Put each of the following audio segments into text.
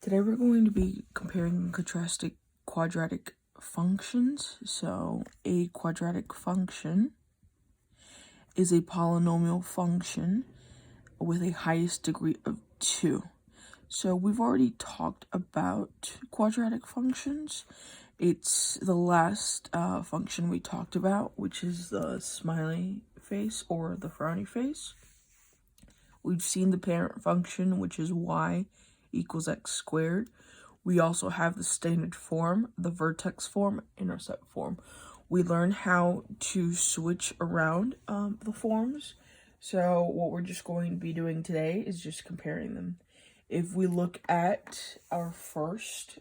Today we're going to be comparing and contrasting quadratic functions. So a quadratic function is a polynomial function with a highest degree of 2. So we've already talked about quadratic functions. It's the last function we talked about, which is the smiley face or the frowny face. We've seen the parent function, which is y equals x squared. We also have the standard form, the vertex form, intercept form. We learned how to switch around the forms. So what we're just going to be doing today is just comparing them. If we look at our first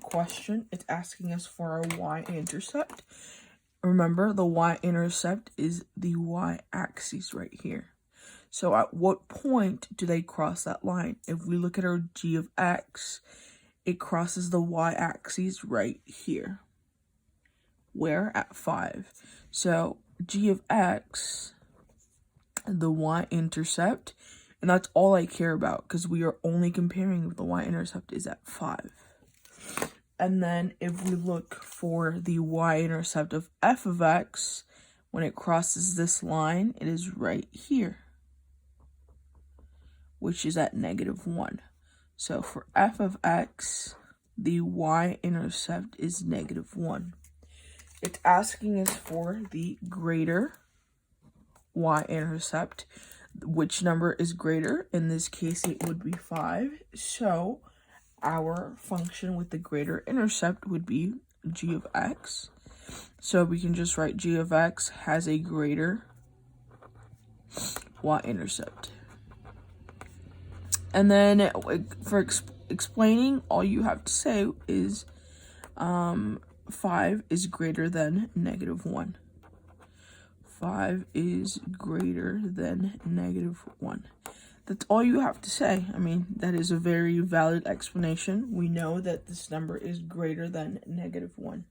question, it's asking us for our y-intercept. Remember, the y-intercept is the y-axis right here. So at what point do they cross that line? If we look at our g of x, it crosses the y-axis right here. Where? At 5. So g of x, the y-intercept, and that's all I care about because we are only comparing if the y-intercept is at 5. And then if we look for the y-intercept of f of x, when it crosses this line, it is right here, which is at -1. So for f of x, the y-intercept is -1. It's asking us for the greater y-intercept. Which number is greater? In this case, it would be 5. So our function with the greater intercept would be g of x. So we can just write g of x has a greater y-intercept. And then for explaining, all you have to say is 5 is greater than -1. 5 is greater than -1. That's all you have to say. I mean, that is a very valid explanation. We know that this number is greater than -1.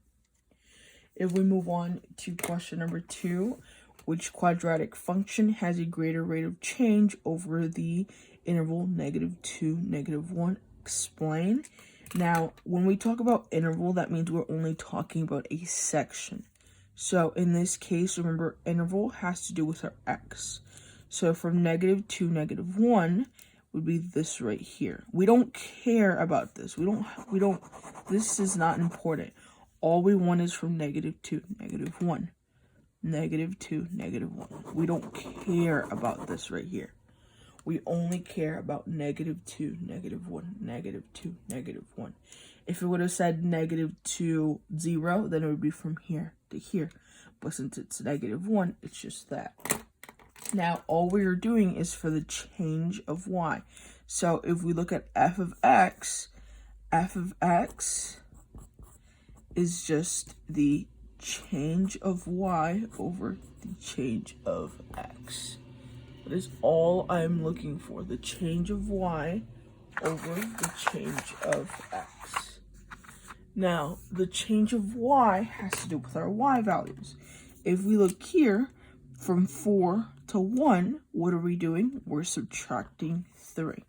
If we move on to question number 2, which quadratic function has a greater rate of change over the interval -2, -1? Explain. Now, when we talk about interval, that means we're only talking about a section. So in this case, remember, interval has to do with our x. So from -2, -1 would be this right here. We don't care about this. This is not important. All we want is from -2, -1. -2, -1. We don't care about this right here. We only care about -2, -1, -2, -1. If it would have said -2, 0, then it would be from here to here. But since it's -1, it's just that. Now, all we are doing is for the change of y. So if we look at f of x is just the change of y over the change of x. That is all I'm looking for, the change of y over the change of x. Now, the change of y has to do with our y values. If we look here, from 4 to 1, what are we doing? We're subtracting 3.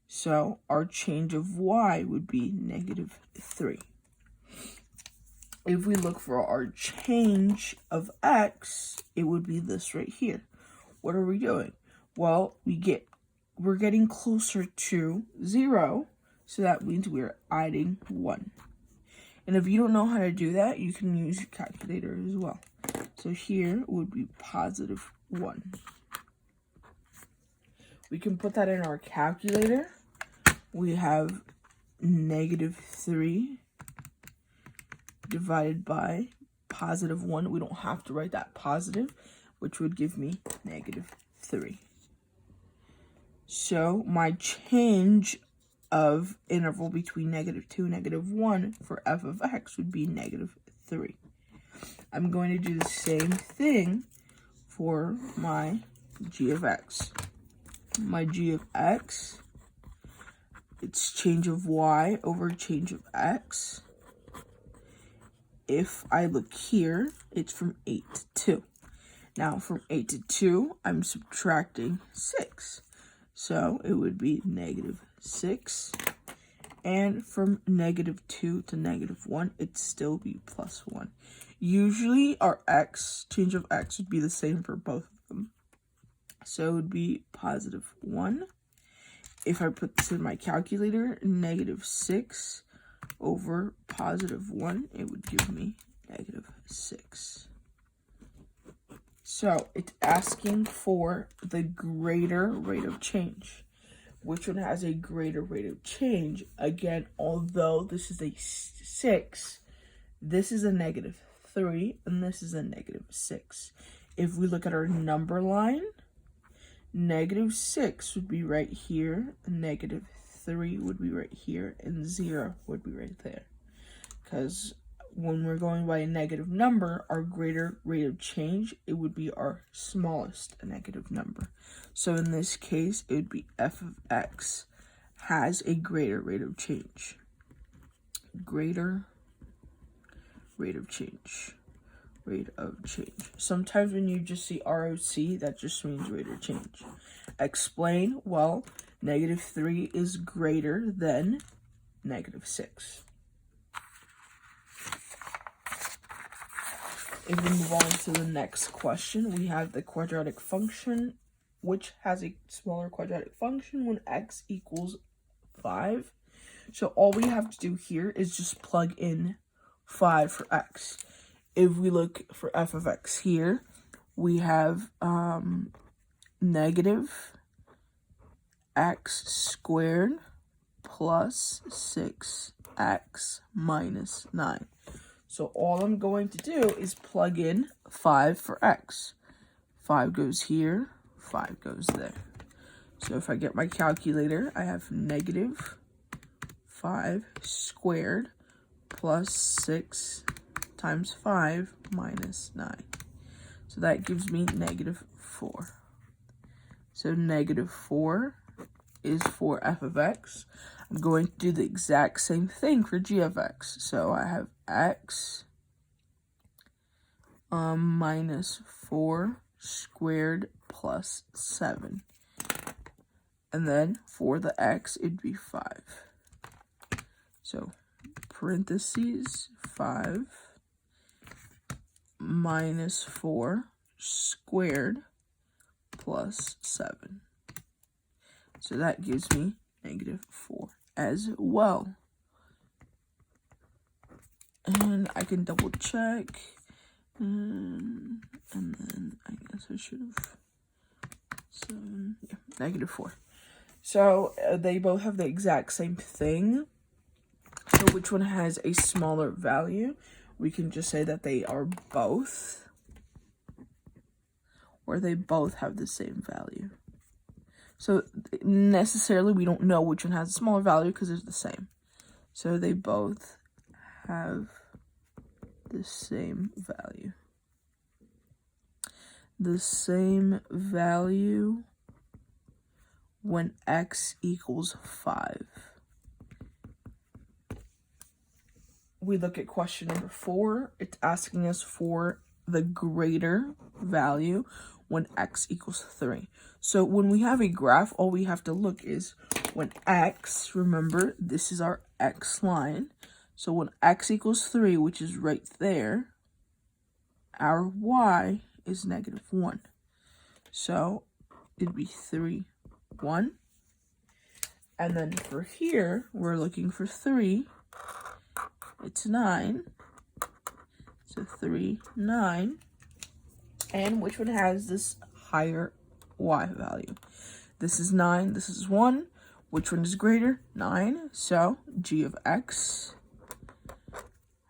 So our change of y would be -3. If we look for our change of x, it would be this right here. What are we doing? Well, we're getting closer to 0, so that means we're adding 1. And if you don't know how to do that, you can use your calculator as well. So here would be +1. We can put that in our calculator. We have -3 divided by +1. We don't have to write that positive, which would give me -3. So my change of interval between -2 and -1 for f of x would be -3. I'm going to do the same thing for my g of x. My g of x, it's change of y over change of x. If I look here, it's from 8 to 2. Now, from 8 to 2, I'm subtracting 6. So it would be -6. And from -2 to -1, it'd still be +1. Usually our change of x would be the same for both of them. So it would be +1. If I put this in my calculator, -6 over +1, it would give me -6. So it's asking for the greater rate of change. Which one has a greater rate of change? Again, although this is a 6, this is a -3, and this is a -6. If we look at our number line, -6 would be right here, -3 would be right here, and 0 would be right there. Because when we're going by a negative number, our greater rate of change, it would be our smallest negative number. So in this case, it would be f of x has a greater rate of change. Greater rate of change. Rate of change. Sometimes when you just see ROC, that just means rate of change. Explain, well, -3 is greater than -6. If we move on to the next question, we have the quadratic function, which has a smaller quadratic function when x equals 5. So all we have to do here is just plug in 5 for x. If we look for f of x here, we have negative x squared plus 6x minus 9. So all I'm going to do is plug in 5 for x. 5 goes here, 5 goes there. So if I get my calculator, I have -5 squared plus 6 times 5 minus 9. So that gives me -4. So -4 is for f of x. I'm going to do the exact same thing for g of x. So I have x minus 4 squared plus 7. And then for the x, it'd be 5. So parentheses 5 minus 4 squared plus 7. So that gives me -4 as well. And I can double check. And then I guess I should have 7, yeah, -4. So they both have the exact same thing. So which one has a smaller value? We can just say that they are both, or they both have the same value. So necessarily we don't know which one has a smaller value because they're the same. So they both have the same value. The same value when x equals 5. We look at question number 4. It's asking us for the greater value when x equals 3. So when we have a graph, all we have to look is when x, remember, this is our x line. So when x equals 3, which is right there, our y is -1. So it'd be 3, 1. And then for here, we're looking for 3. It's 9. So 3, 9. And which one has this higher y value? This is 9, this is 1. Which one is greater? 9. So g of x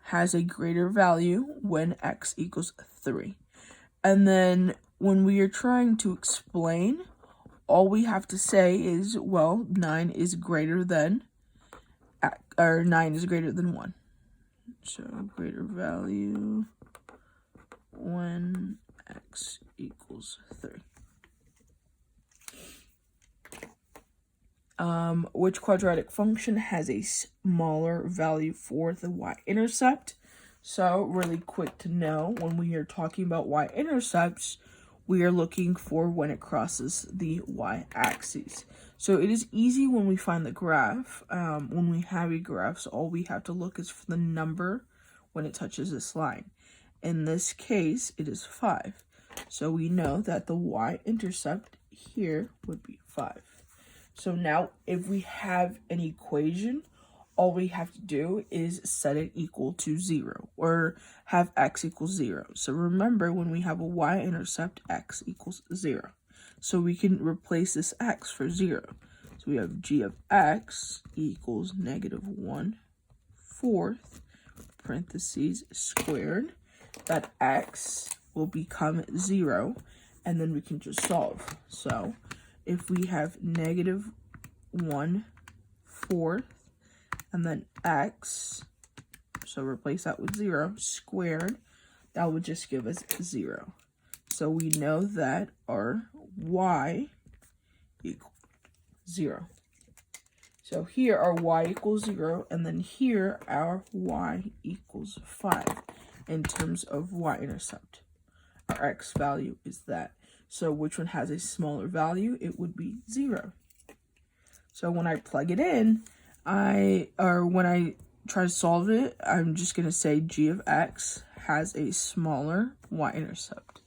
has a greater value when x equals 3. And then when we are trying to explain, all we have to say is, well, 9 is greater than, or 9 is greater than 1. So greater value when x equals 3. Which quadratic function has a smaller value for the y-intercept? So really quick to know, when we are talking about y-intercepts, we are looking for when it crosses the y-axis. So it is easy when we find the graph. When we have a graph, so all we have to look is for the number when it touches this line. In this case, it is 5. So we know that the y-intercept here would be 5. So now if we have an equation, all we have to do is set it equal to 0 or have x equals 0. So remember, when we have a y-intercept, x equals 0. So we can replace this x for 0. So we have g of x equals -1/4 parentheses squared. That x will become 0, and then we can just solve. So if we have -1/4 and then x, so replace that with 0, squared, that would just give us 0. So we know that our y equals 0. So here our y equals 0, and then here our y equals 5 in terms of y-intercept. Our x value is that. So which one has a smaller value? It would be 0. So when I plug it in, when I try to solve it, I'm just going to say g of x has a smaller y-intercept.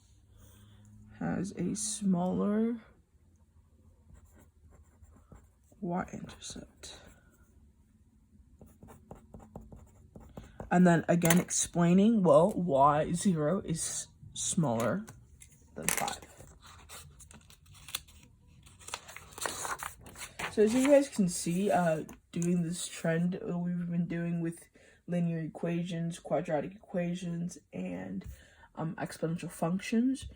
Has a smaller y-intercept. And then again explaining, well, y0 is smaller than 5. So as you guys can see, doing this trend we've been doing with linear equations, quadratic equations, and exponential functions,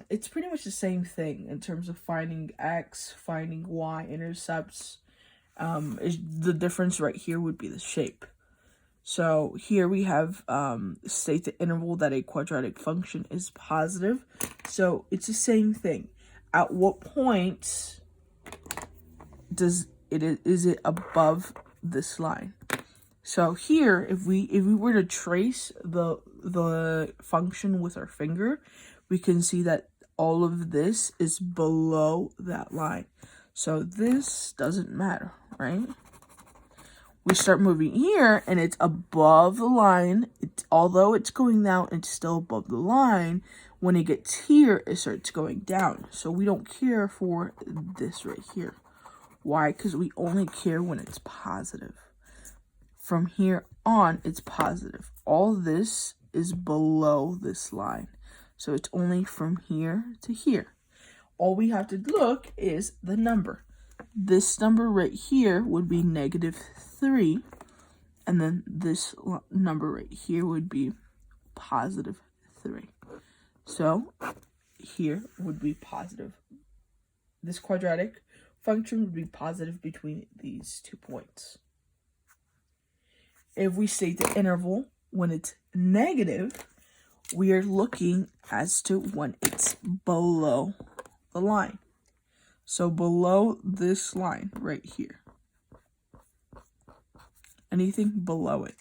it's pretty much the same thing in terms of finding x, finding y-intercepts. The difference right here would be the shape. So here we have state the interval that a quadratic function is positive. So it's the same thing. At what point is it above this line? So here, if we were to trace the function with our finger, we can see that all of this is below that line. So this doesn't matter, right? We start moving here, and it's above the line. Although it's going down, it's still above the line. When it gets here, it starts going down. So we don't care for this right here. Why? Because we only care when it's positive. From here on, it's positive. All this is below this line. So it's only from here to here. All we have to look is the number. This number right here would be -3. And then this number right here would be +3. So here would be positive. This quadratic function would be positive between these 2 points. If we state the interval when it's negative, we are looking as to when it's below the line. So below this line right here. Anything below it.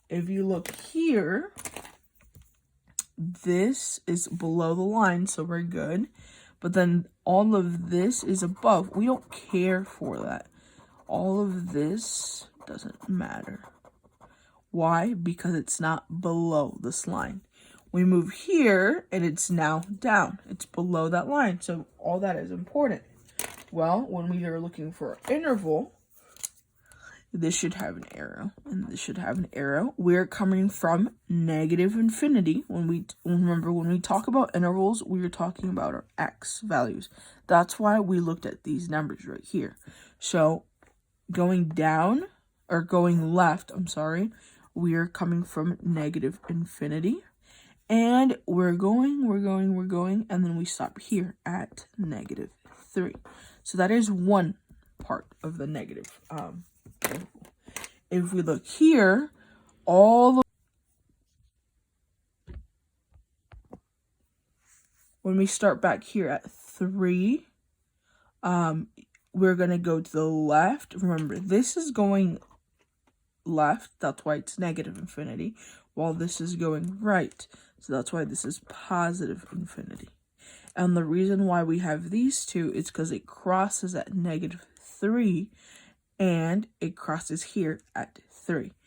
If you look here, this is below the line, so we're good. But then all of this is above. We don't care for that. All of this doesn't matter. Why? Because it's not below this line. We move here, and it's now down. It's below that line, so all that is important. Well, when we are looking for an interval, this should have an arrow, and this should have an arrow. We're coming from -infinity. When we talk about intervals, we are talking about our x values. That's why we looked at these numbers right here. So going down, or going left, we are coming from -infinity. And we're going, and then we stop here at -3. So that is one part of the negative interval. If we look here, when we start back here at 3, we're going to go to the left. Remember, this is going left, that's why it's -infinity, while this is going right. So that's why this is +infinity. And the reason why we have these two is because it crosses at -3 and it crosses here at 3.